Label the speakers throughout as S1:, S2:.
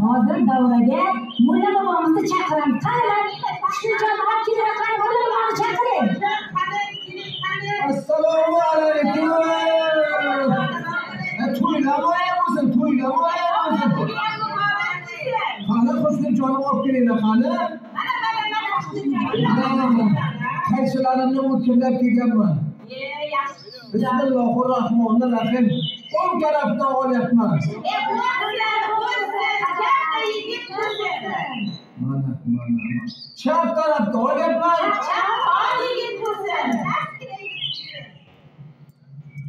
S1: Hozir davraga mulla bobomizni chaqiramiz. Qani, Xushnijon akini qani mulla boboni chaqiring.
S2: Assalomu alaykum. To'ylamayapmiz, to'ylamayapmiz. Qani Xushnijonim olib kelinglar qani. Qaysilarimni o'tkirlab kelganman. Bismillahirrohmanirrohim. O'ng tarafdan olyapman. Mana. Chap tarafdan olyapman.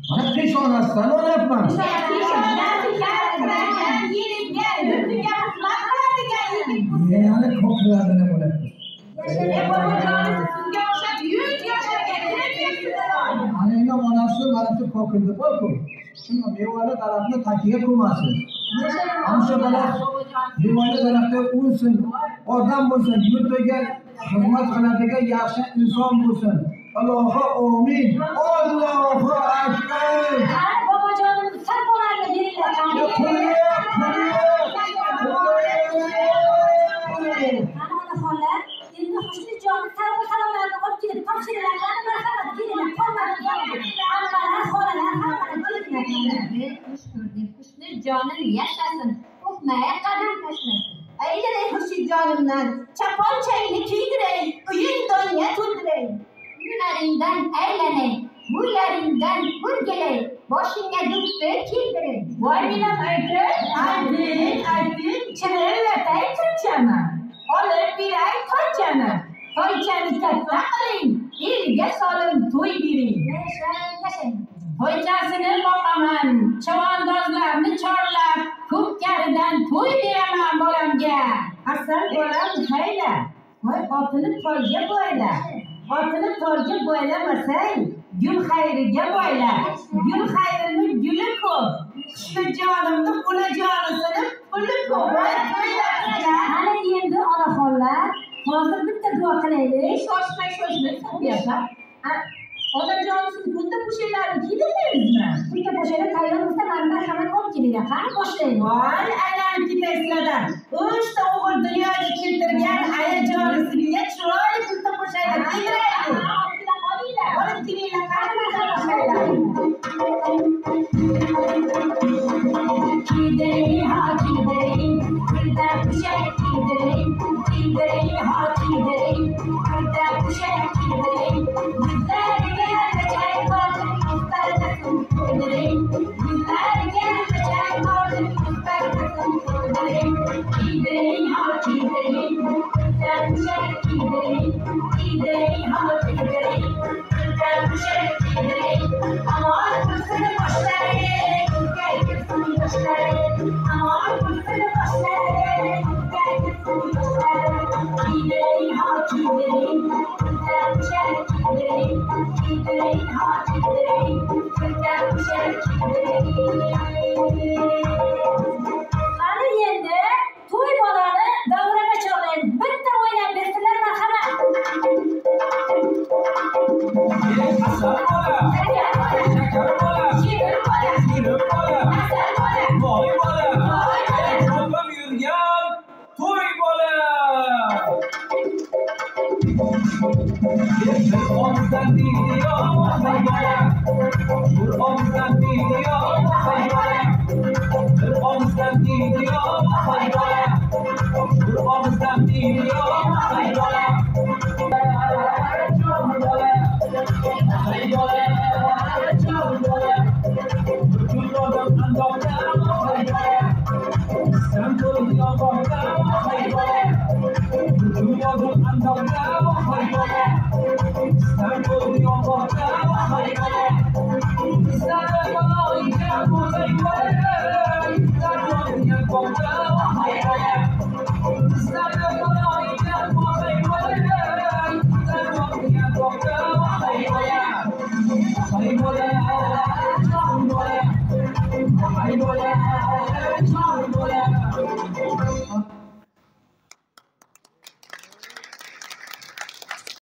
S2: Mana peshonasidan olyapman. Yani ko'klardan bo'lyapti. Ana onasi mana shu ko'kildi qo'yku. Shuni mevali tarafni tagiga ko'masin. Ana shu taraf mevali tarafga o'lsin, odam bo'lsin, yurtiga xizmat qiladigan yaxshi inson bo'lsin. Allohu amin. Allohu akbar.
S1: Bobojonim sal bo'larga beringlar. Endi Xushnijon salomlarni olib kelib topshirdilar. Marhamat kelinglar. Hammalar, xolalar, hammalar kelinglar.
S3: Xushnijonim yashasin. Qo'rqmay qadam tashlasin.
S4: Aylanay Xushnijonimdan chapon chayni kiydiray, uying donga to'ldiray.
S3: Yo'laringdan aylanay, bo'ylaringdan o'rgilay, boshingga do'ppi kiydiray.
S4: Voy menam ayting, chirilatay turchani. Olib beray toychani. Toychani katta qiling, elga solib to'y bering.
S1: Yashang.
S4: To'ychasini boqaman, chavandozlarni chorlab, ko'pkaridan to'y beraman bolamga. Asal bolam hayla, voy otini toyga bo'yla. Otini toyga bo'ylamasang, gul xayriga bo'yla. Gul xayrini guli ko'p. Xushnijonimni unajonisini puli ko'p.
S1: Ana endi onaxonlar, hozir bitta duo qilaylik.
S4: Shoshmay Safiya. Onajonisini bunda po'shalarni kiydirmaymizmi?
S1: Bitta po'shada tayyor bo'lsa, mana marhamat olib kelinglar. Qani boshlaylik.
S4: Voy, aylanib ketaysizlar. Uchta o'g'il dunyoga keltirgan ayajonisiga chiroyli bitta po'shada kiydiraylik. Olib kelinglar, qani boshlaylar.
S1: Kiydiring, ha kiydiring, bitta po'shada kiydiring, kiydiring, ha kiydiring, bitta po'shada kiydiring. Bizlarga qachon bordi, ustoz kiydiring, bizlarga qachon bordi, ustoz kiydiring, kiydiring, ha kiydiring, bitta po'shada kiydiring, kiydiring, ha kiydiring, bitta po'shada kiydiring. Amor bo'lsin boshlariga, amor bo'lsin boshlariga, kiydiring, ha kiydiring, bitta po'shada kiydiring, kiydiring, ha kiydiring, bitta po'shada kiydiring. Qani endi to'y bolani davraga chorlaymiz. Bitta o'ynab bersinlar, marhamat.
S2: Asal bola, shakar bola,
S1: Shirin bola,
S2: shirin bola,
S1: asal bola,
S2: boy bola, chopib yurgan to'y bola. Omizdan deydiyo, voy bola. Bir omizdan deydiyo, voy bola. Bir omizdan deydiyo, voy bola. Bir omizdan deydiyo, voy bola. Thank you.